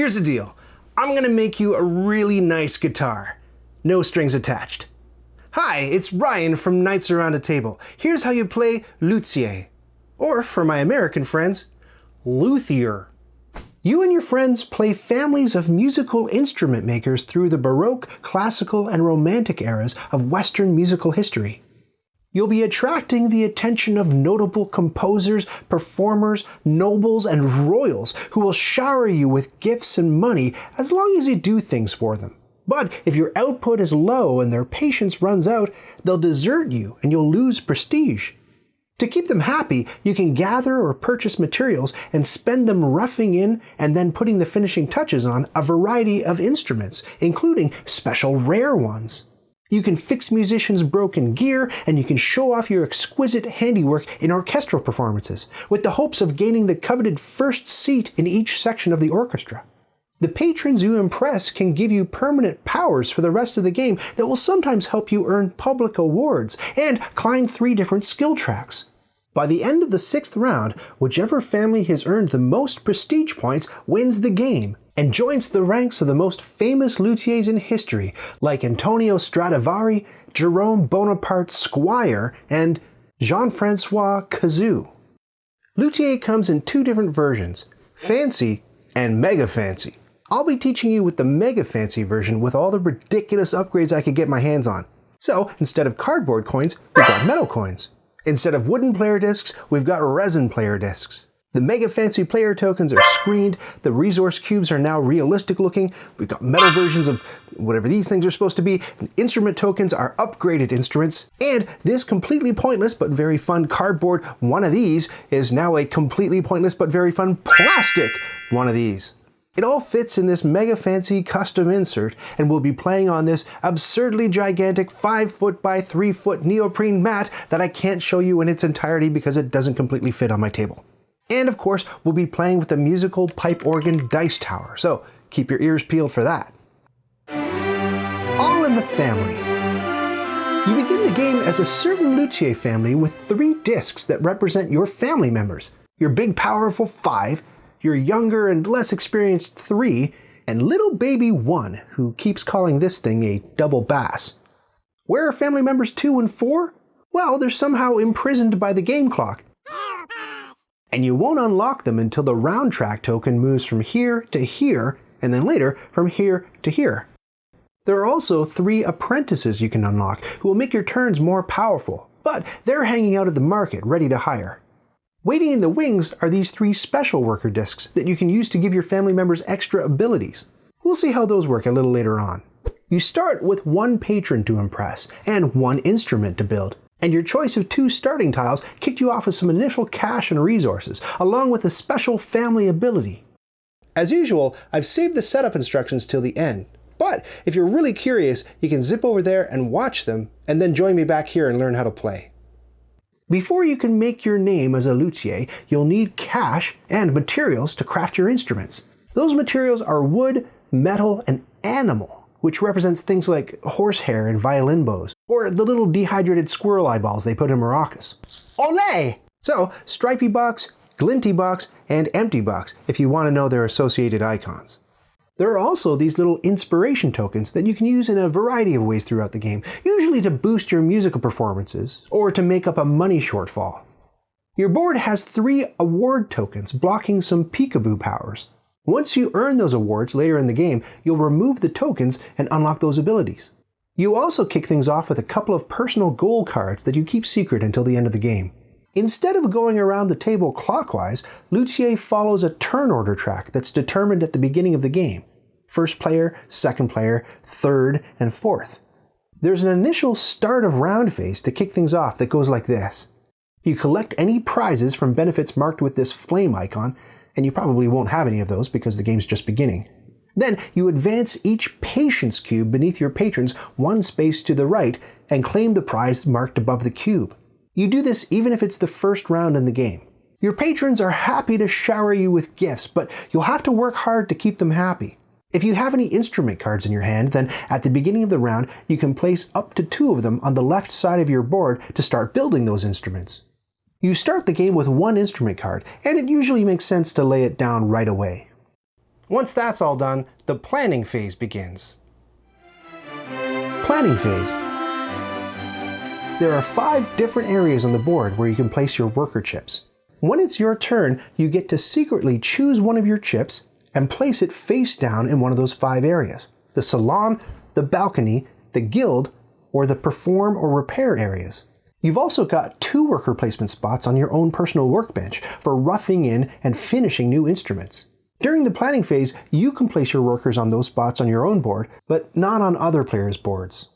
Here's the deal. I'm gonna make you a really nice guitar. No strings attached. Hi, it's Ryan from Knights Around a Table. Here's how you play Luthier. Or, for my American friends, Luthier. You and your friends play families of musical instrument makers through the Baroque, Classical, and Romantic eras of Western musical history. You'll be attracting the attention of notable composers, performers, nobles, and royals who will shower you with gifts and money as long as you do things for them. But if your output is low and their patience runs out, they'll desert you and you'll lose prestige. To keep them happy, you can gather or purchase materials and spend them roughing in and then putting the finishing touches on a variety of instruments, including special rare ones. You can fix musicians' broken gear, and you can show off your exquisite handiwork in orchestral performances, with the hopes of gaining the coveted first seat in each section of the orchestra. The patrons you impress can give you permanent powers for the rest of the game that will sometimes help you earn public awards and climb 3 different skill tracks. By the end of the 6th round, whichever family has earned the most prestige points wins the game and joins the ranks of the most famous luthiers in history, like Antonio Stradivari, Jerome Bonaparte Squire, and Jean-Francois Cazoo. Luthier comes in 2 different versions, Fancy and Mega Fancy. I'll be teaching you with the Mega Fancy version with all the ridiculous upgrades I could get my hands on. So, instead of cardboard coins, we've got metal coins. Instead of wooden player discs, we've got resin player discs. The Mega Fancy player tokens are screened, the resource cubes are now realistic looking, we've got metal versions of whatever these things are supposed to be, instrument tokens are upgraded instruments, and this completely pointless but very fun cardboard one of these is now a completely pointless but very fun plastic one of these. It all fits in this Mega Fancy custom insert, and we'll be playing on this absurdly gigantic 5-foot by 3-foot neoprene mat that I can't show you in its entirety because it doesn't completely fit on my table. And of course, we'll be playing with the musical pipe organ dice tower, so keep your ears peeled for that. All in the family. You begin the game as a certain luthier family with 3 discs that represent your family members. Your big powerful 5, your younger and less experienced 3, and little baby 1, who keeps calling this thing a double bass. Where are family members 2 and 4? Well, they're somehow imprisoned by the game clock. And you won't unlock them until the round track token moves from here to here, and then later from here to here. There are also 3 apprentices you can unlock who will make your turns more powerful, but they're hanging out at the market ready to hire. Waiting in the wings are these 3 special worker discs that you can use to give your family members extra abilities. We'll see how those work a little later on. You start with 1 patron to impress and 1 instrument to build, and your choice of 2 starting tiles kicked you off with some initial cash and resources, along with a special family ability. As usual, I've saved the setup instructions till the end, but if you're really curious, you can zip over there and watch them, and then join me back here and learn how to play. Before you can make your name as a luthier, you'll need cash and materials to craft your instruments. Those materials are wood, metal, and animal, which represents things like horsehair and violin bows, or the little dehydrated squirrel eyeballs they put in maracas. Olé! So, stripy box, glinty box, and empty box if you want to know their associated icons. There are also these little inspiration tokens that you can use in a variety of ways throughout the game, usually to boost your musical performances, or to make up a money shortfall. Your board has 3 award tokens blocking some peekaboo powers. Once you earn those awards later in the game, you'll remove the tokens and unlock those abilities. You also kick things off with a couple of personal goal cards that you keep secret until the end of the game. Instead of going around the table clockwise, Luthier follows a turn order track that's determined at the beginning of the game. First player, second player, third, and fourth. There's an initial start of round phase to kick things off that goes like this. You collect any prizes from benefits marked with this flame icon, and you probably won't have any of those because the game's just beginning. Then you advance each patience cube beneath your patrons 1 space to the right and claim the prize marked above the cube. You do this even if it's the first round in the game. Your patrons are happy to shower you with gifts, but you'll have to work hard to keep them happy. If you have any instrument cards in your hand, then at the beginning of the round you can place up to 2 of them on the left side of your board to start building those instruments. You start the game with 1 instrument card, and it usually makes sense to lay it down right away. Once that's all done, the planning phase begins. Planning phase. There are 5 different areas on the board where you can place your worker chips. When it's your turn, you get to secretly choose one of your chips and place it face down in one of those 5 areas: the salon, the balcony, the guild, or the perform or repair areas. You've also got 2 worker placement spots on your own personal workbench for roughing in and finishing new instruments. During the planning phase, you can place your workers on those spots on your own board, but not on other players' boards.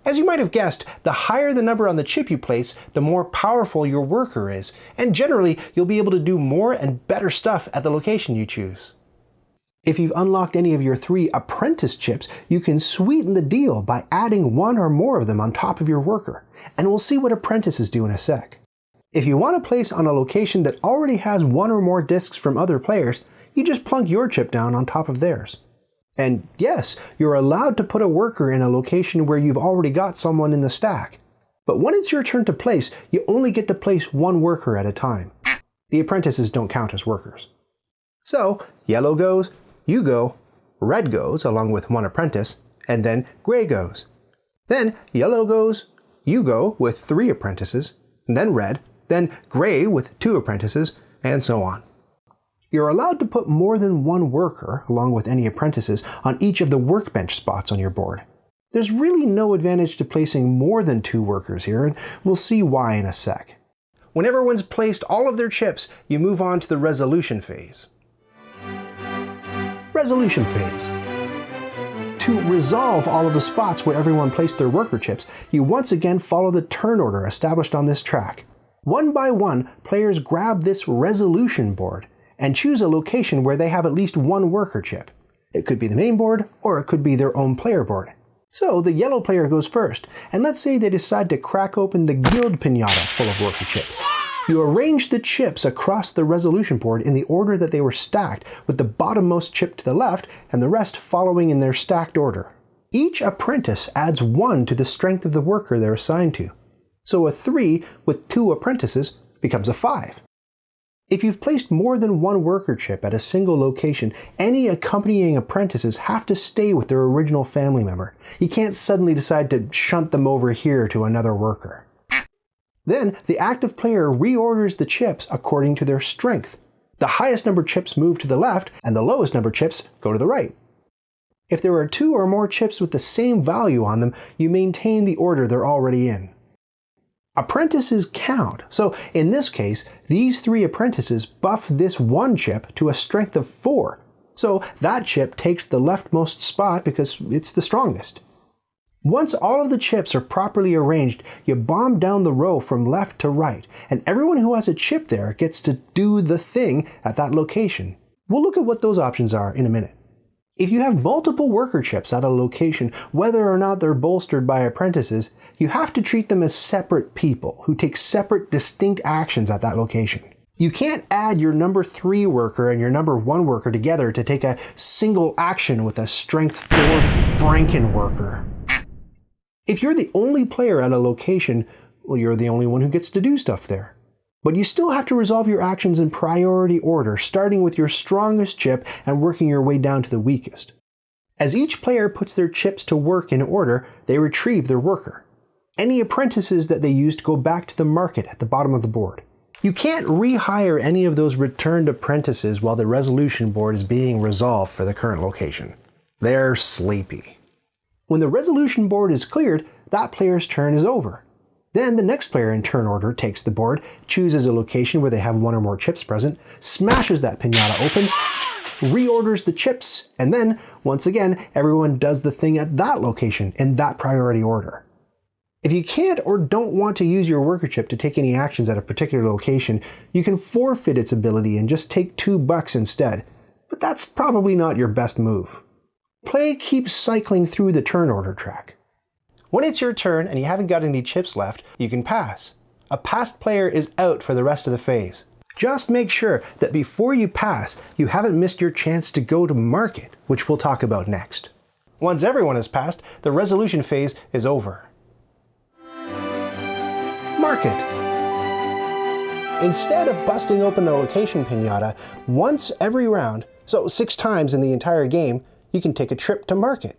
As you might have guessed, the higher the number on the chip you place, the more powerful your worker is, and generally you'll be able to do more and better stuff at the location you choose. If you've unlocked any of your 3 apprentice chips, you can sweeten the deal by adding 1 or more of them on top of your worker, and we'll see what apprentices do in a sec. If you want to place on a location that already has 1 or more discs from other players, you just plunk your chip down on top of theirs. And yes, you're allowed to put a worker in a location where you've already got someone in the stack. But when it's your turn to place, you only get to place 1 worker at a time. The apprentices don't count as workers. So, yellow goes, you go, red goes along with 1 apprentice, and then gray goes. Then yellow goes, you go with 3 apprentices, and then red, then gray with 2 apprentices, and so on. You're allowed to put more than 1 worker, along with any apprentices, on each of the workbench spots on your board. There's really no advantage to placing more than 2 workers here, and we'll see why in a sec. When everyone's placed all of their chips, you move on to the resolution phase. Resolution phase. To resolve all of the spots where everyone placed their worker chips, you once again follow the turn order established on this track. One by one, players grab this resolution board and choose a location where they have at least 1 worker chip. It could be the main board, or it could be their own player board. So the yellow player goes first, and let's say they decide to crack open the guild piñata full of worker chips. You arrange the chips across the resolution board in the order that they were stacked, with the bottommost chip to the left and the rest following in their stacked order. Each apprentice adds 1 to the strength of the worker they're assigned to. So a 3 with 2 apprentices becomes a 5. If you've placed more than 1 worker chip at a single location, any accompanying apprentices have to stay with their original family member. You can't suddenly decide to shunt them over here to another worker. Then, the active player reorders the chips according to their strength. The highest number chips move to the left, and the lowest number chips go to the right. If there are 2 or more chips with the same value on them, you maintain the order they're already in. Apprentices count, so in this case, these 3 apprentices buff this 1 chip to a strength of 4. So that chip takes the leftmost spot because it's the strongest. Once all of the chips are properly arranged, you bomb down the row from left to right, and everyone who has a chip there gets to do the thing at that location. We'll look at what those options are in a minute. If you have multiple worker chips at a location, whether or not they're bolstered by apprentices, you have to treat them as separate people who take separate, distinct actions at that location. You can't add your number 3 worker and your number 1 worker together to take a single action with a strength 4 Franken worker. If you're the only player at a location, well, you're the only one who gets to do stuff there. But you still have to resolve your actions in priority order, starting with your strongest chip and working your way down to the weakest. As each player puts their chips to work in order, they retrieve their worker. Any apprentices that they used go back to the market at the bottom of the board. You can't rehire any of those returned apprentices while the resolution board is being resolved for the current location. They're sleepy. When the resolution board is cleared, that player's turn is over. Then the next player in turn order takes the board, chooses a location where they have 1 or more chips present, smashes that piñata open, reorders the chips, and then, once again, everyone does the thing at that location in that priority order. If you can't or don't want to use your worker chip to take any actions at a particular location, you can forfeit its ability and just take $2 instead. But that's probably not your best move. Play keeps cycling through the turn order track. When it's your turn and you haven't got any chips left, you can pass. A passed player is out for the rest of the phase. Just make sure that before you pass, you haven't missed your chance to go to market, which we'll talk about next. Once everyone has passed, the resolution phase is over. Market. Instead of busting open a location piñata, once every round, So 6 times in the entire game, you can take a trip to market.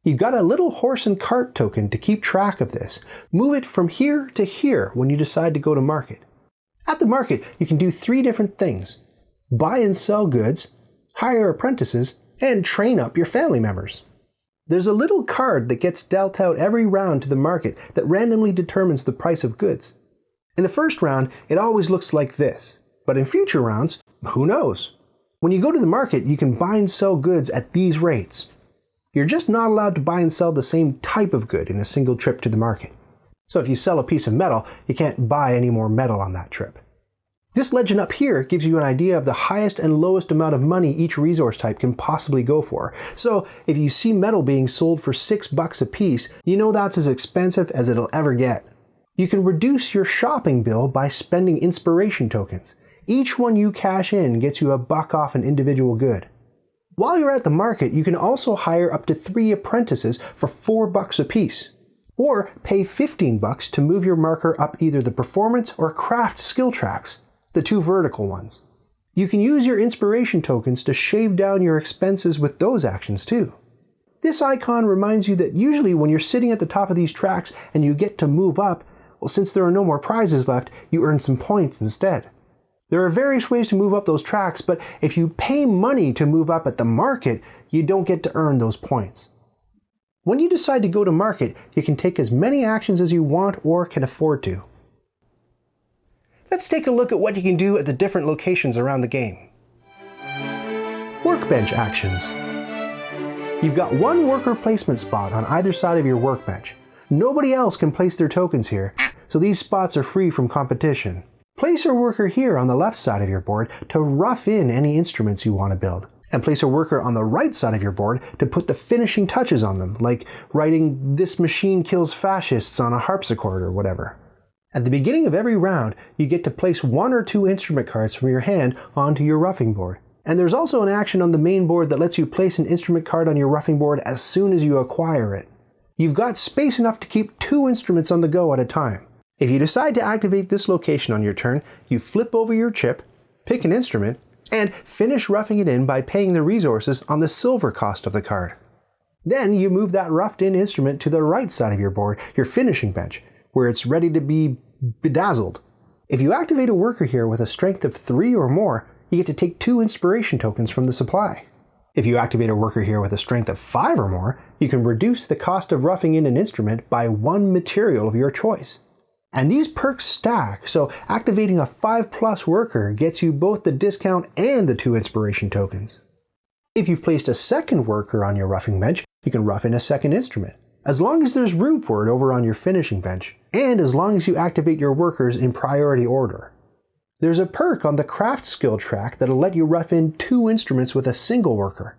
You've got a little horse and cart token to keep track of this. Move it from here to here when you decide to go to market. At the market, you can do 3 different things: buy and sell goods, hire apprentices, and train up your family members. There's a little card that gets dealt out every round to the market that randomly determines the price of goods. In the first round, it always looks like this, but in future rounds, who knows? When you go to the market, you can buy and sell goods at these rates. You're just not allowed to buy and sell the same type of good in a single trip to the market. So if you sell a piece of metal, you can't buy any more metal on that trip. This legend up here gives you an idea of the highest and lowest amount of money each resource type can possibly go for. So if you see metal being sold for $6 a piece, you know that's as expensive as it'll ever get. You can reduce your shopping bill by spending inspiration tokens. Each one you cash in gets you $1 off an individual good. While you're at the market, you can also hire up to 3 apprentices for $4 a piece, or pay $15 to move your marker up either the performance or craft skill tracks, the 2 vertical ones. You can use your inspiration tokens to shave down your expenses with those actions too. This icon reminds you that usually when you're sitting at the top of these tracks and you get to move up, well, since there are no more prizes left, you earn some points instead. There are various ways to move up those tracks, but if you pay money to move up at the market, you don't get to earn those points. When you decide to go to market, you can take as many actions as you want or can afford to. Let's take a look at what you can do at the different locations around the game. Workbench Actions. You've got 1 worker placement spot on either side of your workbench. Nobody else can place their tokens here, so these spots are free from competition. Place a worker here on the left side of your board to rough in any instruments you want to build, and place a worker on the right side of your board to put the finishing touches on them, like writing "This machine kills fascists" on a harpsichord or whatever. At the beginning of every round, you get to place 1 or 2 instrument cards from your hand onto your roughing board. And there's also an action on the main board that lets you place an instrument card on your roughing board as soon as you acquire it. You've got space enough to keep 2 instruments on the go at a time. If you decide to activate this location on your turn, you flip over your chip, pick an instrument, and finish roughing it in by paying the resources on the silver cost of the card. Then you move that roughed in instrument to the right side of your board, your finishing bench, where it's ready to be bedazzled. If you activate a worker here with a strength of 3 or more, you get to take 2 inspiration tokens from the supply. If you activate a worker here with a strength of 5 or more, you can reduce the cost of roughing in an instrument by 1 material of your choice. And these perks stack, so activating a 5+ worker gets you both the discount and the 2 inspiration tokens. If you've placed a second worker on your roughing bench, you can rough in a second instrument, as long as there's room for it over on your finishing bench, and as long as you activate your workers in priority order. There's a perk on the craft skill track that'll let you rough in 2 instruments with a single worker.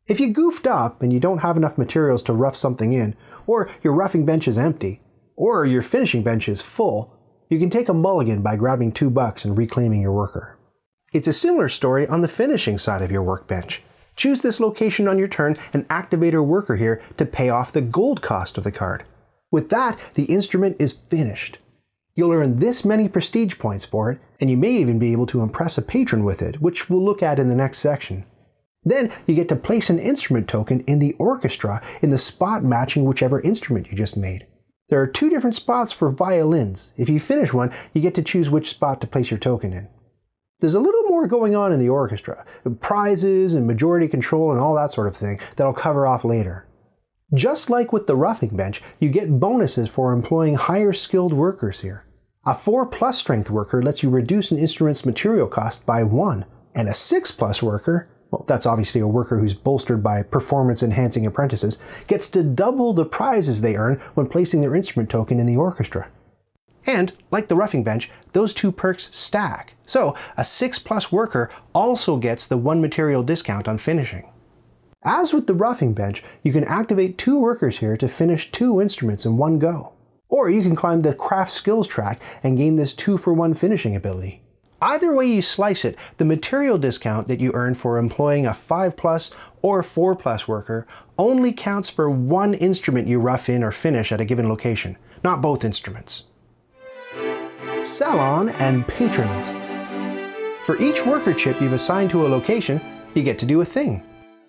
If you goofed up and you don't have enough materials to rough something in, or your roughing bench is empty, or your finishing bench is full, you can take a mulligan by grabbing $2 and reclaiming your worker. It's a similar story on the finishing side of your workbench. Choose this location on your turn and activate a worker here to pay off the gold cost of the card. With that, the instrument is finished. You'll earn this many prestige points for it, and you may even be able to impress a patron with it, which we'll look at in the next section. Then you get to place an instrument token in the orchestra in the spot matching whichever instrument you just made. There are 2 different spots for violins. If you finish one, you get to choose which spot to place your token in. There's a little more going on in the orchestra, prizes and majority control and all that sort of thing that I'll cover off later. Just like with the roughing bench, you get bonuses for employing higher skilled workers here. A 4+ strength worker lets you reduce an instrument's material cost by 1, and a 6+ worker, well, that's obviously a worker who's bolstered by performance-enhancing apprentices, gets to double the prizes they earn when placing their instrument token in the orchestra. And, like the roughing bench, those 2 perks stack, so a 6+ worker also gets the 1 material discount on finishing. As with the roughing bench, you can activate 2 workers here to finish 2 instruments in one go. Or you can climb the craft skills track and gain this 2-for-1 finishing ability. Either way you slice it, the material discount that you earn for employing a 5+ or 4+ worker only counts for 1 instrument you rough in or finish at a given location, not both instruments. Salon and Patrons. For each worker chip you've assigned to a location, you get to do a thing.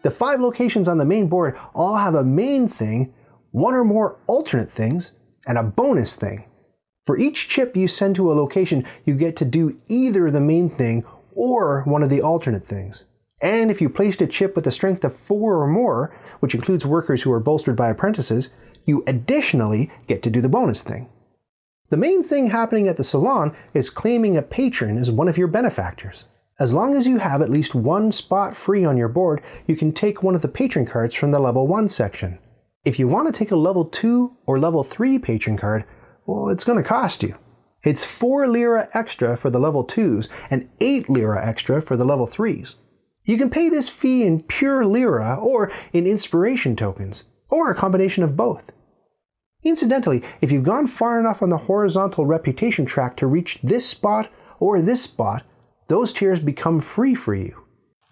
The 5 locations on the main board all have a main thing, 1 or more alternate things, and a bonus thing. For each chip you send to a location, you get to do either the main thing or one of the alternate things. And if you placed a chip with a strength of 4 or more, which includes workers who are bolstered by apprentices, you additionally get to do the bonus thing. The main thing happening at the Salon is claiming a patron as one of your benefactors. As long as you have at least 1 spot free on your board, you can take one of the patron cards from the level 1 section. If you want to take a level 2 or level 3 patron card, well, it's going to cost you. It's 4 lira extra for the level 2s and 8 lira extra for the level 3s. You can pay this fee in pure lira or in inspiration tokens, or a combination of both. Incidentally, if you've gone far enough on the horizontal reputation track to reach this spot or this spot, those tiers become free for you.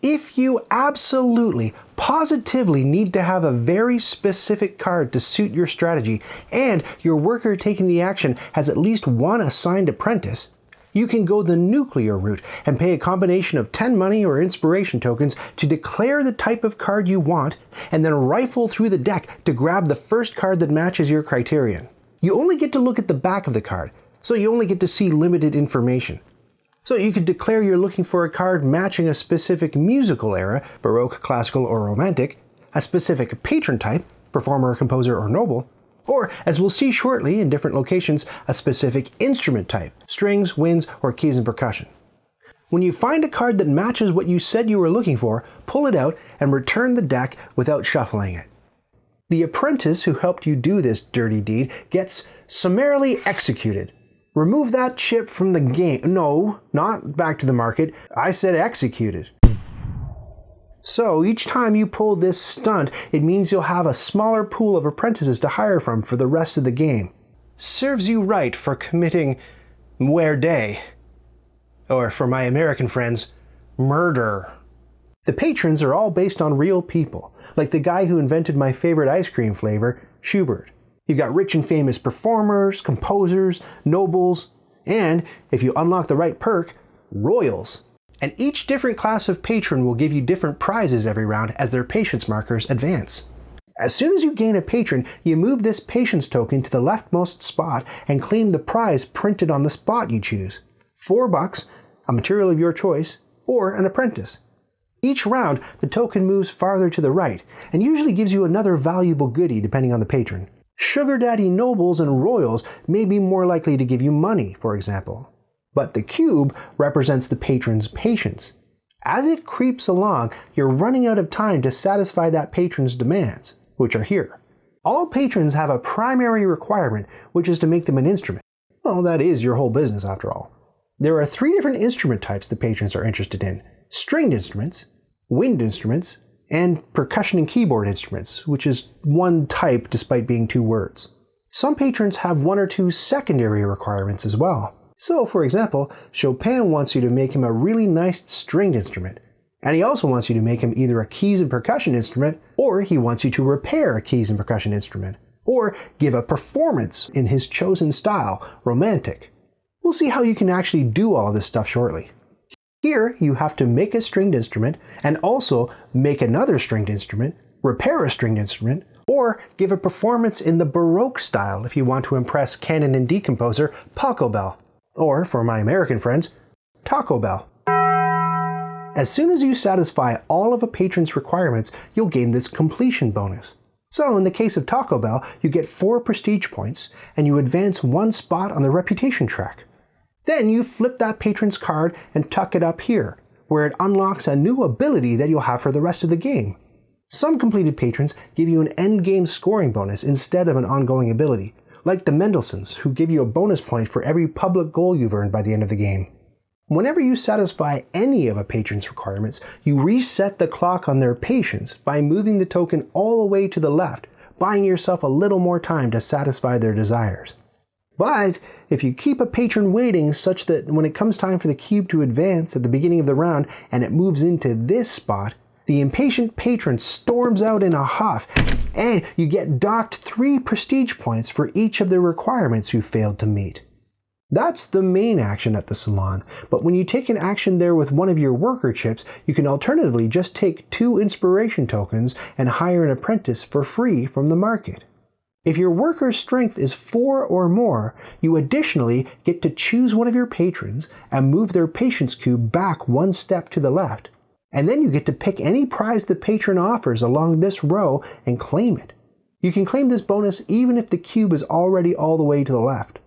If you absolutely, positively need to have a very specific card to suit your strategy, and your worker taking the action has at least 1 assigned apprentice, you can go the nuclear route and pay a combination of 10 money or inspiration tokens to declare the type of card you want, and then rifle through the deck to grab the first card that matches your criterion. You only get to look at the back of the card, so you only get to see limited information. So you could declare you're looking for a card matching a specific musical era, Baroque, Classical, or Romantic, a specific patron type, performer, composer, or noble, or, as we'll see shortly in different locations, a specific instrument type, strings, winds, or keys and percussion. When you find a card that matches what you said you were looking for, pull it out and return the deck without shuffling it. The apprentice who helped you do this dirty deed gets summarily executed. Remove that chip from the game. No, not back to the market. I said executed. So each time you pull this stunt, it means you'll have a smaller pool of apprentices to hire from for the rest of the game. Serves you right for committing muerte. Or for my American friends, murder. The patrons are all based on real people, like the guy who invented my favorite ice cream flavor, Schubert. You've got rich and famous performers, composers, nobles, and, if you unlock the right perk, royals. And each different class of patron will give you different prizes every round as their patience markers advance. As soon as you gain a patron, you move this patience token to the leftmost spot and claim the prize printed on the spot you choose. $4, a material of your choice, or an apprentice. Each round, the token moves farther to the right, and usually gives you another valuable goodie depending on the patron. Sugar daddy nobles and royals may be more likely to give you money, for example. But the cube represents the patron's patience. As it creeps along, you're running out of time to satisfy that patron's demands, which are here. All patrons have a primary requirement, which is to make them an instrument. Well, that is your whole business after all. There are 3 different instrument types the patrons are interested in: stringed instruments, wind instruments, and percussion and keyboard instruments, which is one type despite being 2 words. Some patrons have 1 or 2 secondary requirements as well. So, for example, Chopin wants you to make him a really nice stringed instrument, and he also wants you to make him either a keys and percussion instrument, or he wants you to repair a keys and percussion instrument, or give a performance in his chosen style, Romantic. We'll see how you can actually do all this stuff shortly. Here, you have to make a stringed instrument, and also make another stringed instrument, repair a stringed instrument, or give a performance in the Baroque style if you want to impress canon and D composer Pachelbel, or, for my American friends, Taco Bell. As soon as you satisfy all of a patron's requirements, you'll gain this completion bonus. So in the case of Taco Bell, you get 4 prestige points, and you advance 1 spot on the reputation track. Then you flip that patron's card and tuck it up here, where it unlocks a new ability that you'll have for the rest of the game. Some completed patrons give you an endgame scoring bonus instead of an ongoing ability, like the Mendelssohns, who give you a bonus point for every public goal you've earned by the end of the game. Whenever you satisfy any of a patron's requirements, you reset the clock on their patience by moving the token all the way to the left, buying yourself a little more time to satisfy their desires. But if you keep a patron waiting such that when it comes time for the cube to advance at the beginning of the round and it moves into this spot, the impatient patron storms out in a huff, and you get docked 3 prestige points for each of the requirements you failed to meet. That's the main action at the Salon, but when you take an action there with one of your worker chips, you can alternatively just take 2 inspiration tokens and hire an apprentice for free from the market. If your worker's strength is 4 or more, you additionally get to choose one of your patrons and move their patience cube back 1 step to the left. And then you get to pick any prize the patron offers along this row and claim it. You can claim this bonus even if the cube is already all the way to the left.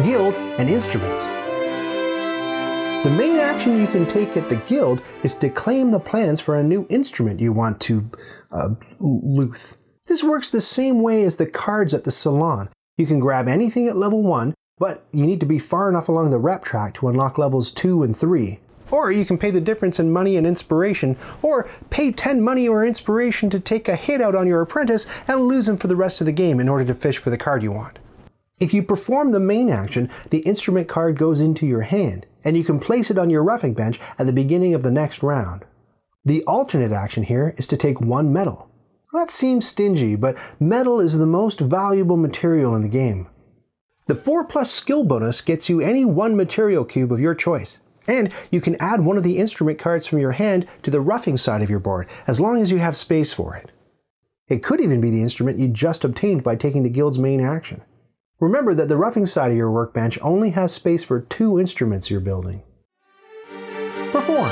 Guild and instruments. The main action you can take at the guild is to claim the plans for a new instrument you want to luth. This works the same way as the cards at the Salon. You can grab anything at level 1, but you need to be far enough along the rep track to unlock levels 2 and 3. Or you can pay the difference in money and inspiration, or pay 10 money or inspiration to take a hit out on your apprentice and lose him for the rest of the game in order to fish for the card you want. If you perform the main action, the instrument card goes into your hand, and you can place it on your roughing bench at the beginning of the next round. The alternate action here is to take 1 metal. That seems stingy, but metal is the most valuable material in the game. The 4+ skill bonus gets you any 1 material cube of your choice, and you can add one of the instrument cards from your hand to the roughing side of your board, as long as you have space for it. It could even be the instrument you just obtained by taking the guild's main action. Remember that the roughing side of your workbench only has space for 2 instruments you're building. Perform.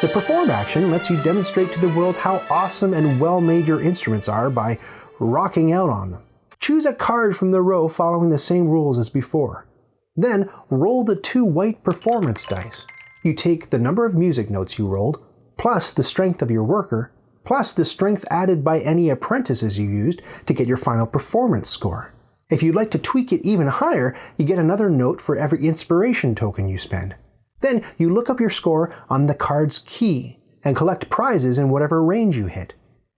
The perform action lets you demonstrate to the world how awesome and well-made your instruments are by rocking out on them. Choose a card from the row following the same rules as before. Then roll the 2 white performance dice. You take the number of music notes you rolled, plus the strength of your worker, plus the strength added by any apprentices you used to get your final performance score. If you'd like to tweak it even higher, you get another note for every inspiration token you spend. Then you look up your score on the card's key and collect prizes in whatever range you hit.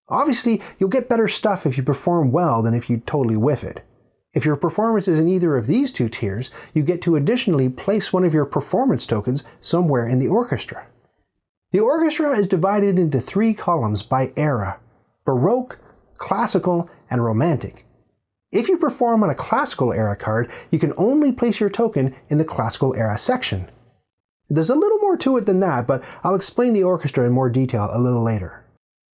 Obviously, you'll get better stuff if you perform well than if you totally whiff it. If your performance is in either of these 2 tiers, you get to additionally place one of your performance tokens somewhere in the orchestra. The orchestra is divided into 3 columns by era: Baroque, Classical, and Romantic. If you perform on a Classical era card, you can only place your token in the Classical era section. There's a little more to it than that, but I'll explain the orchestra in more detail a little later.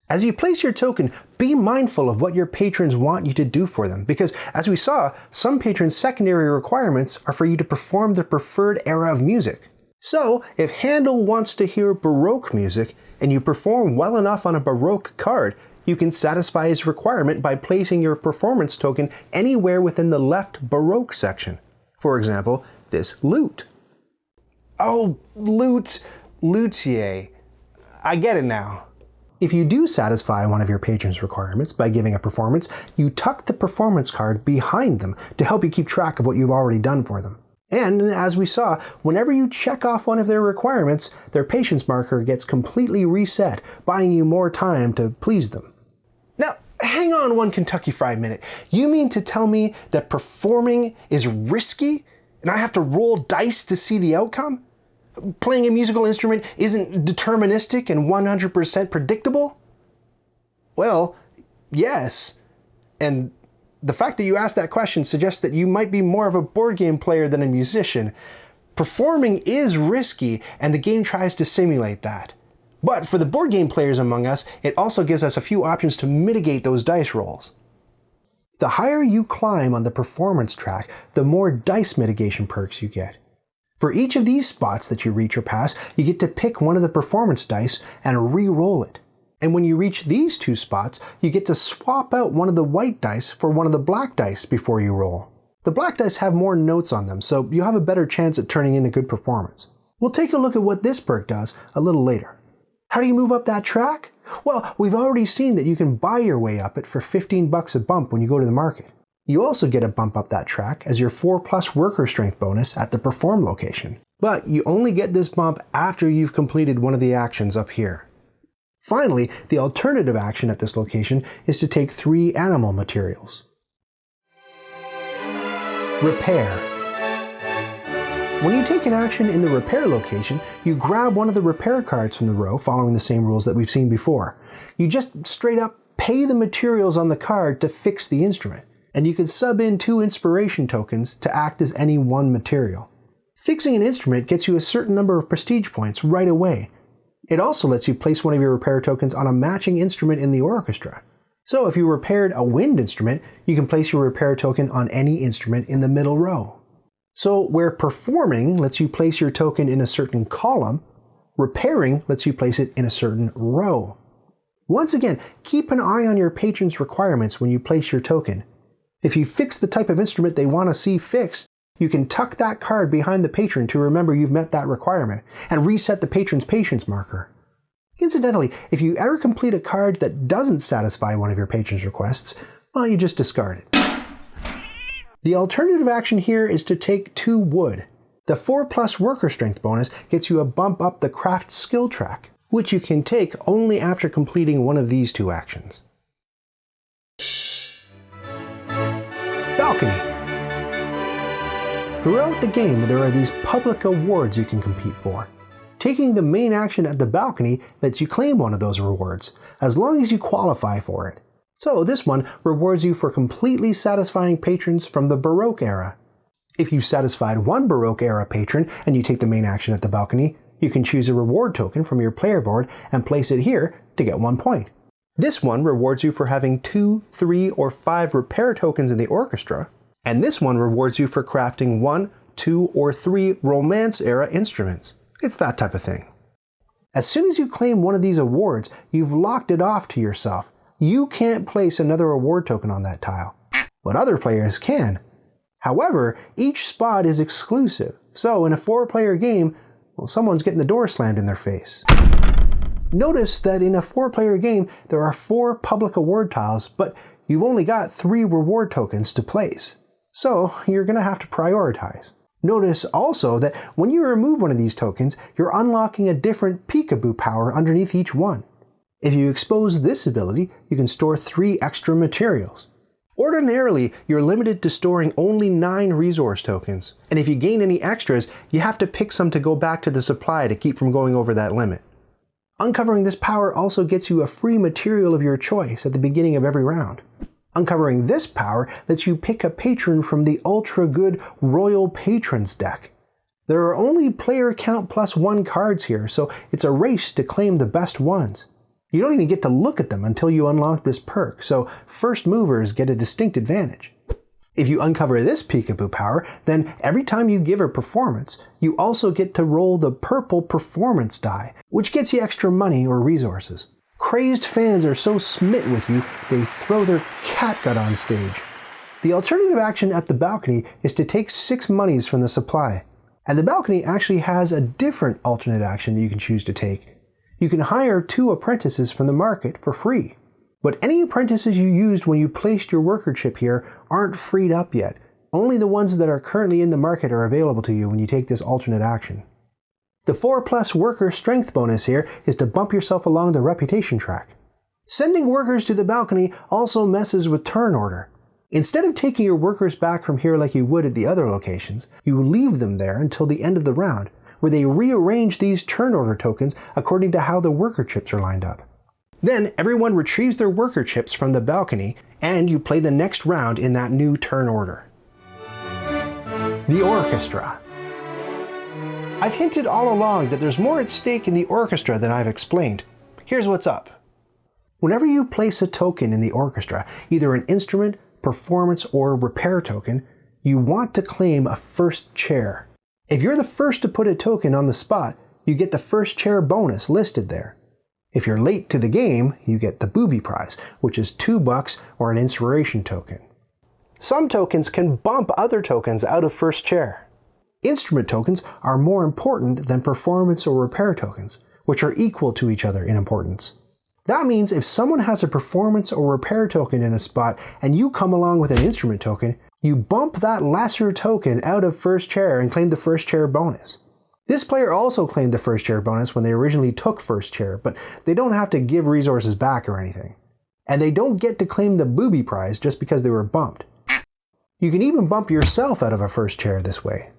As you place your token, be mindful of what your patrons want you to do for them, because as we saw, some patrons' secondary requirements are for you to perform their preferred era of music. So, if Handel wants to hear Baroque music, and you perform well enough on a Baroque card, you can satisfy his requirement by placing your performance token anywhere within the left Baroque section. For example, this lute. Oh, Luthier. I get it now. If you do satisfy one of your patrons' requirements by giving a performance, you tuck the performance card behind them to help you keep track of what you've already done for them. And as we saw, whenever you check off one of their requirements, their patience marker gets completely reset, buying you more time to please them. Now, hang on one Kentucky Fried Minute. You mean to tell me that performing is risky and I have to roll dice to see the outcome? Playing a musical instrument isn't deterministic and 100% predictable? Well, yes. And the fact that you asked that question suggests that you might be more of a board game player than a musician. Performing is risky, and the game tries to simulate that. But for the board game players among us, it also gives us a few options to mitigate those dice rolls. The higher you climb on the performance track, the more dice mitigation perks you get. For each of these spots that you reach or pass, you get to pick one of the performance dice and re-roll it. And when you reach these 2 spots, you get to swap out one of the white dice for one of the black dice before you roll. The black dice have more notes on them, so you'll have a better chance at turning in a good performance. We'll take a look at what this perk does a little later. How do you move up that track? Well, we've already seen that you can buy your way up it for $15 a bump when you go to the market. You also get a bump up that track as your 4+ worker strength bonus at the perform location. But you only get this bump after you've completed one of the actions up here. Finally, the alternative action at this location is to take 3 animal materials. Repair. When you take an action in the repair location, you grab one of the repair cards from the row following the same rules that we've seen before. You just straight up pay the materials on the card to fix the instrument. and you can sub in 2 inspiration tokens to act as any one material. Fixing an instrument gets you a certain number of prestige points right away. It also lets you place one of your repair tokens on a matching instrument in the orchestra. So if you repaired a wind instrument, you can place your repair token on any instrument in the middle row. So where performing lets you place your token in a certain column, repairing lets you place it in a certain row. Once again, keep an eye on your patron's requirements when you place your token. If you fix the type of instrument they want to see fixed, you can tuck that card behind the patron to remember you've met that requirement, and reset the patron's patience marker. Incidentally, if you ever complete a card that doesn't satisfy one of your patron's requests, well, you just discard it. The alternative action here is to take 2 wood. The 4+ worker strength bonus gets you a bump up the craft skill track, which you can take only after completing one of these 2 actions. Balcony. Throughout the game, there are these public awards you can compete for. Taking the main action at the balcony lets you claim one of those rewards, as long as you qualify for it. So this one rewards you for completely satisfying patrons from the Baroque era. If you've satisfied one Baroque era patron and you take the main action at the balcony, you can choose a reward token from your player board and place it here to get 1 point. This one rewards you for having 2, 3, or 5 repair tokens in the orchestra, and this one rewards you for crafting 1, 2, or 3 Romance era instruments. It's that type of thing. As soon as you claim one of these awards, you've locked it off to yourself. You can't place another award token on that tile, but other players can. However, each spot is exclusive, so in a 4-player game, well, someone's getting the door slammed in their face. Notice that in a 4-player game, there are 4 public award tiles, but you've only got 3 reward tokens to place. So you're going to have to prioritize. Notice also that when you remove one of these tokens, you're unlocking a different peekaboo power underneath each one. If you expose this ability, you can store 3 extra materials. Ordinarily, you're limited to storing only 9 resource tokens, and if you gain any extras, you have to pick some to go back to the supply to keep from going over that limit. Uncovering this power also gets you a free material of your choice at the beginning of every round. Uncovering this power lets you pick a patron from the ultra good Royal Patrons deck. There are only player count +1 cards here, so it's a race to claim the best ones. You don't even get to look at them until you unlock this perk, so first movers get a distinct advantage. If you uncover this peekaboo power, then every time you give a performance, you also get to roll the purple performance die, which gets you extra money or resources. Crazed fans are so smitten with you, they throw their catgut on stage. The alternative action at the balcony is to take 6 monies from the supply. And the balcony actually has a different alternate action you can choose to take. You can hire 2 apprentices from the market for free. But any apprentices you used when you placed your worker chip here aren't freed up yet. Only the ones that are currently in the market are available to you when you take this alternate action. The 4+ worker strength bonus here is to bump yourself along the reputation track. Sending workers to the balcony also messes with turn order. Instead of taking your workers back from here like you would at the other locations, you leave them there until the end of the round, where they rearrange these turn order tokens according to how the worker chips are lined up. Then everyone retrieves their worker chips from the balcony, and you play the next round in that new turn order. The Orchestra. I've hinted all along that there's more at stake in the orchestra than I've explained. Here's what's up. Whenever you place a token in the orchestra, either an instrument, performance, or repair token, you want to claim a first chair. If you're the first to put a token on the spot, you get the first chair bonus listed there. If you're late to the game, you get the booby prize, which is $2 or an inspiration token. Some tokens can bump other tokens out of first chair. Instrument tokens are more important than performance or repair tokens, which are equal to each other in importance. That means if someone has a performance or repair token in a spot and you come along with an instrument token, you bump that lesser token out of first chair and claim the first chair bonus. This player also claimed the first chair bonus when they originally took first chair, but they don't have to give resources back or anything. And they don't get to claim the booby prize just because they were bumped. You can even bump yourself out of a first chair this way.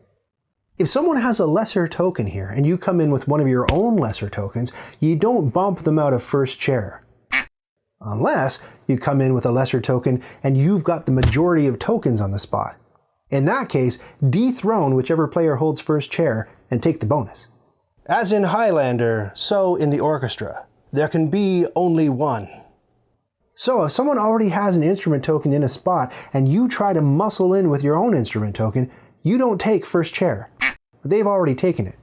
If someone has a lesser token here and you come in with one of your own lesser tokens, you don't bump them out of first chair. Unless you come in with a lesser token and you've got the majority of tokens on the spot. In that case, dethrone whichever player holds first chair and take the bonus. As in Highlander, so in the orchestra. There can be only one. So if someone already has an instrument token in a spot and you try to muscle in with your own instrument token, you don't take first chair. They've already taken it.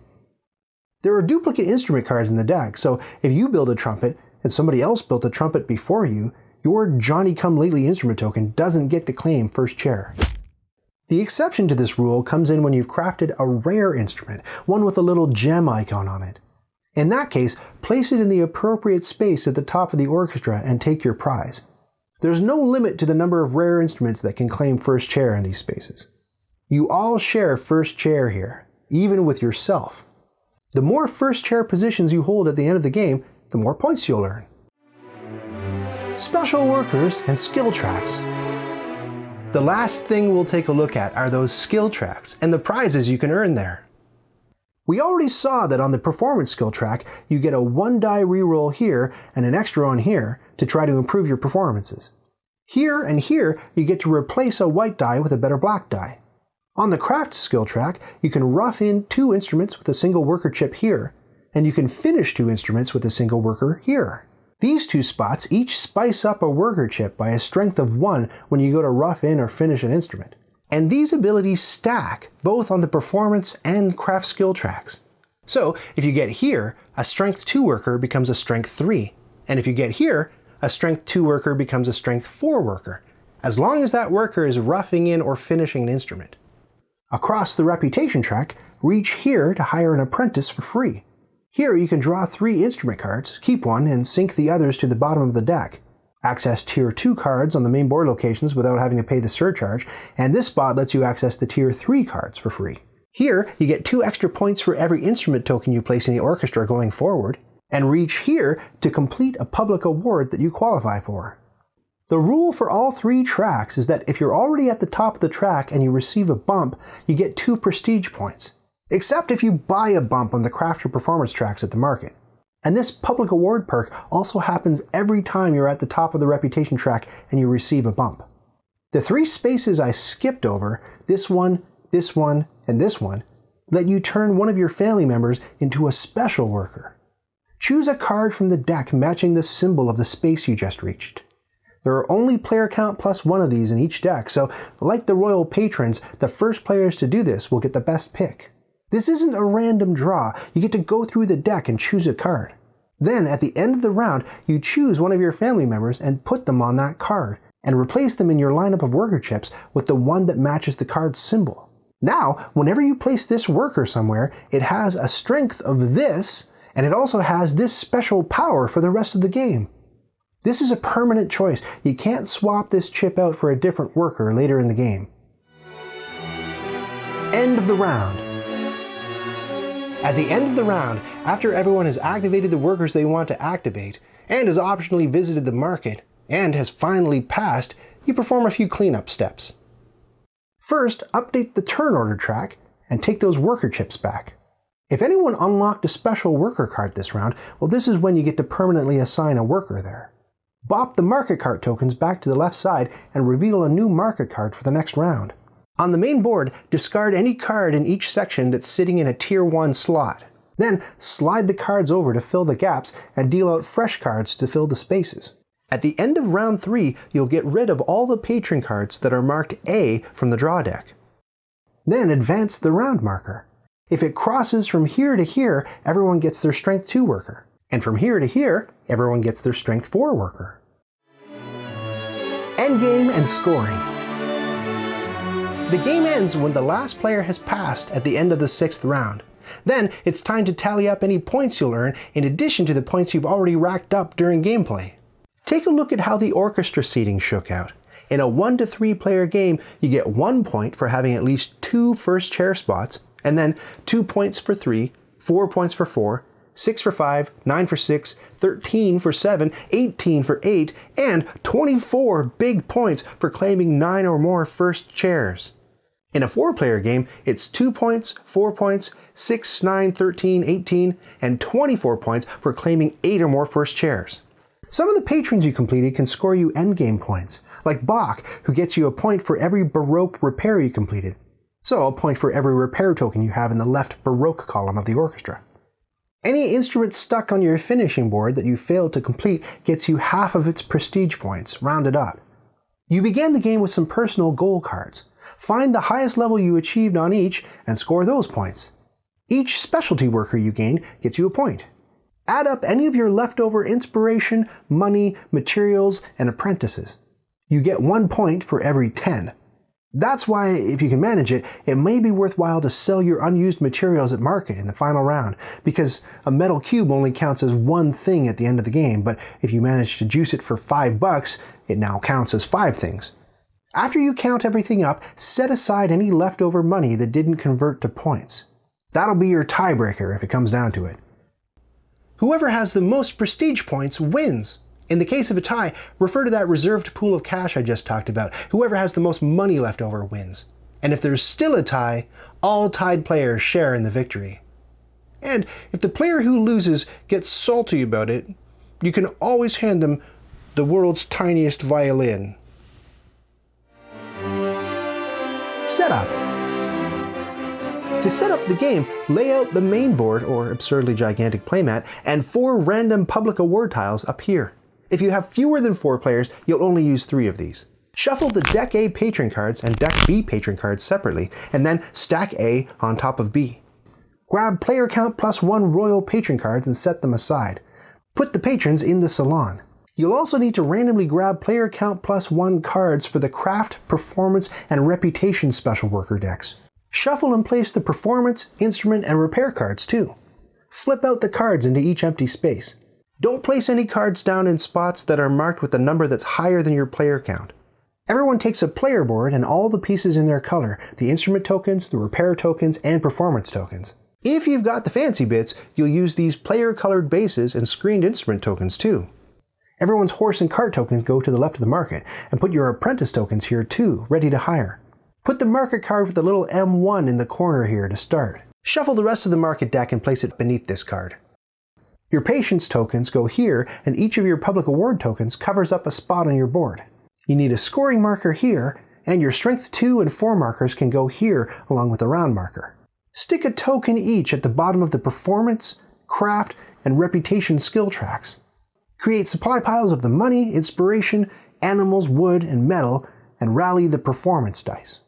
There are duplicate instrument cards in the deck, so if you build a trumpet and somebody else built a trumpet before you, your Johnny-come-lately instrument token doesn't get to claim first chair. The exception to this rule comes in when you've crafted a rare instrument, one with a little gem icon on it. In that case, place it in the appropriate space at the top of the orchestra and take your prize. There's no limit to the number of rare instruments that can claim first chair in these spaces. You all share first chair here, even with yourself. The more first chair positions you hold at the end of the game, the more points you'll earn. Special workers and skill tracks. The last thing we'll take a look at are those skill tracks and the prizes you can earn there. We already saw that on the performance skill track, you get a 1-die reroll here and an extra on here to try to improve your performances. Here and here, you get to replace a white die with a better black die. On the craft skill track, you can rough in 2 instruments with a single worker chip here, and you can finish 2 instruments with a single worker here. These 2 spots each spice up a worker chip by a strength of 1 when you go to rough in or finish an instrument. And these abilities stack both on the performance and craft skill tracks. So if you get here, a strength 2 worker becomes a strength 3. And if you get here, a strength 2 worker becomes a strength 4 worker, as long as that worker is roughing in or finishing an instrument. Across the reputation track, reach here to hire an apprentice for free. Here you can draw 3 instrument cards, keep one, and sink the others to the bottom of the deck. Access Tier 2 cards on the main board locations without having to pay the surcharge, and this spot lets you access the Tier 3 cards for free. Here, you get 2 extra points for every instrument token you place in the orchestra going forward, and reach here to complete a public award that you qualify for. The rule for all 3 tracks is that if you're already at the top of the track and you receive a bump, you get 2 prestige points. Except if you buy a bump on the craft or performance tracks at the market. And this public award perk also happens every time you're at the top of the reputation track and you receive a bump. The 3 spaces I skipped over, this one, and this one, let you turn one of your family members into a special worker. Choose a card from the deck matching the symbol of the space you just reached. There are only player count plus 1 of these in each deck, so like the Royal Patrons, the first players to do this will get the best pick. This isn't a random draw, you get to go through the deck and choose a card. Then, at the end of the round, you choose one of your family members and put them on that card, and replace them in your lineup of worker chips with the one that matches the card's symbol. Now, whenever you place this worker somewhere, it has a strength of this, and it also has this special power for the rest of the game. This is a permanent choice. You can't swap this chip out for a different worker later in the game. End of the round. At the end of the round, after everyone has activated the workers they want to activate, and has optionally visited the market, and has finally passed, you perform a few cleanup steps. First, update the turn order track, and take those worker chips back. If anyone unlocked a special worker card this round, well, this is when you get to permanently assign a worker there. Bop the market card tokens back to the left side and reveal a new market card for the next round. On the main board, discard any card in each section that's sitting in a Tier 1 slot. Then slide the cards over to fill the gaps and deal out fresh cards to fill the spaces. At the end of round 3, you'll get rid of all the patron cards that are marked A from the draw deck. Then advance the round marker. If it crosses from here to here, everyone gets their Strength 2 worker. And from here to here, everyone gets their Strength 4 worker. Endgame and Scoring. The game ends when the last player has passed at the end of the 6th round. Then it's time to tally up any points you'll earn in addition to the points you've already racked up during gameplay. Take a look at how the orchestra seating shook out. In a 1 to 3 player game, you get 1 point for having at least 2 first chair spots, and then 2 points for 3, 4 points for 4, 6 for 5, 9 for 6, 13 for 7, 18 for 8, and 24 big points for claiming 9 or more first chairs. In a 4-player game, it's 2 points, 4 points, 6, 9, 13, 18, and 24 points for claiming 8 or more first chairs. Some of the patrons you completed can score you endgame points, like Bach, who gets you a point for every Baroque repair you completed. So a point for every repair token you have in the left Baroque column of the orchestra. Any instrument stuck on your finishing board that you failed to complete gets you half of its prestige points, rounded up. You began the game with some personal goal cards. Find the highest level you achieved on each and score those points. Each specialty worker you gain gets you a point. Add up any of your leftover inspiration, money, materials, and apprentices. You get 1 point for every 10. That's why, if you can manage it, it may be worthwhile to sell your unused materials at market in the final round, because a metal cube only counts as one thing at the end of the game, but if you manage to juice it for $5, it now counts as 5 things. After you count everything up, set aside any leftover money that didn't convert to points. That'll be your tiebreaker if it comes down to it. Whoever has the most prestige points wins. In the case of a tie, refer to that reserved pool of cash I just talked about. Whoever has the most money left over wins. And if there's still a tie, all tied players share in the victory. And if the player who loses gets salty about it, you can always hand them the world's tiniest violin. Setup. To set up the game, lay out the main board, or absurdly gigantic playmat, and 4 random public award tiles up here. If you have fewer than 4 players, you'll only use 3 of these. Shuffle the Deck A patron cards and Deck B patron cards separately, and then stack A on top of B. Grab player count +1 royal patron cards and set them aside. Put the patrons in the salon. You'll also need to randomly grab player count +1 cards for the craft, performance, and reputation special worker decks. Shuffle and place the performance, instrument, and repair cards too. Flip out the cards into each empty space. Don't place any cards down in spots that are marked with a number that's higher than your player count. Everyone takes a player board and all the pieces in their color, the instrument tokens, the repair tokens, and performance tokens. If you've got the fancy bits, you'll use these player-colored bases and screened instrument tokens too. Everyone's horse and cart tokens go to the left of the market, and put your apprentice tokens here too, ready to hire. Put the market card with the little M1 in the corner here to start. Shuffle the rest of the market deck and place it beneath this card. Your patience tokens go here, and each of your public award tokens covers up a spot on your board. You need a scoring marker here, and your strength 2 and 4 markers can go here along with the round marker. Stick a token each at the bottom of the performance, craft, and reputation skill tracks. Create supply piles of the money, inspiration, animals, wood, and metal, and rally the performance dice.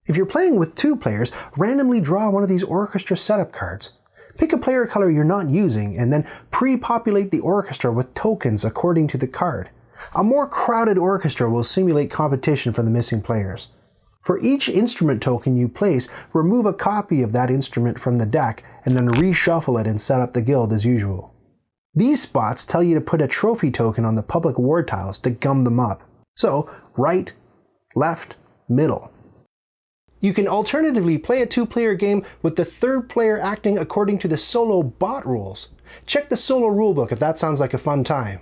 If you're playing with 2 players, randomly draw one of these orchestra setup cards. Pick a player color you're not using, and then pre-populate the orchestra with tokens according to the card. A more crowded orchestra will simulate competition for the missing players. For each instrument token you place, remove a copy of that instrument from the deck, and then reshuffle it and set up the guild as usual. These spots tell you to put a trophy token on the public award tiles to gum them up. So, right, left, middle. You can alternatively play a 2-player game with the 3rd player acting according to the solo bot rules. Check the solo rulebook if that sounds like a fun time.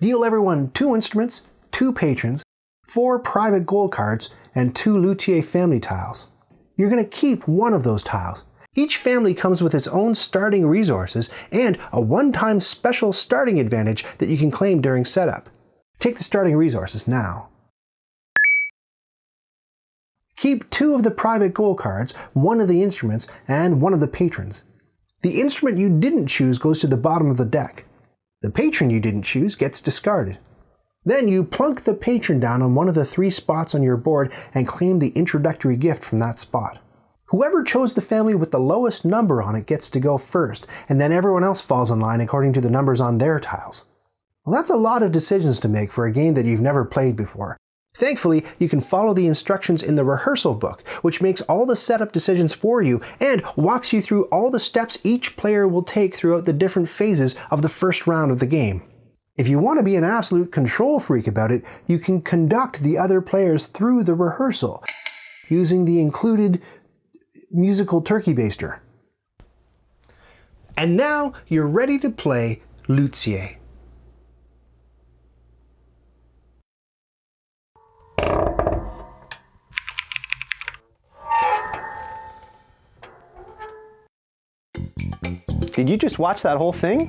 Deal everyone 2 instruments, 2 patrons, 4 private gold cards, and 2 Luthier family tiles. You're going to keep one of those tiles. Each family comes with its own starting resources and a one-time special starting advantage that you can claim during setup. Take the starting resources now. Keep 2 of the private gold cards, 1 of the instruments, and 1 of the patrons. The instrument you didn't choose goes to the bottom of the deck. The patron you didn't choose gets discarded. Then you plunk the patron down on one of the 3 spots on your board and claim the introductory gift from that spot. Whoever chose the family with the lowest number on it gets to go first, and then everyone else falls in line according to the numbers on their tiles. Well, that's a lot of decisions to make for a game that you've never played before. Thankfully, you can follow the instructions in the rehearsal book, which makes all the setup decisions for you and walks you through all the steps each player will take throughout the different phases of the first round of the game. If you want to be an absolute control freak about it, you can conduct the other players through the rehearsal using the included musical turkey baster. And now you're ready to play Luthier. Did you just watch that whole thing?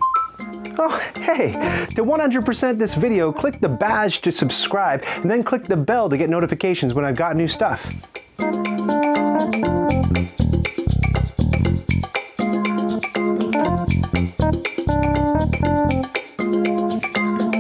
Oh, hey, to 100% this video, click the badge to subscribe, and then click the bell to get notifications when I've got new stuff.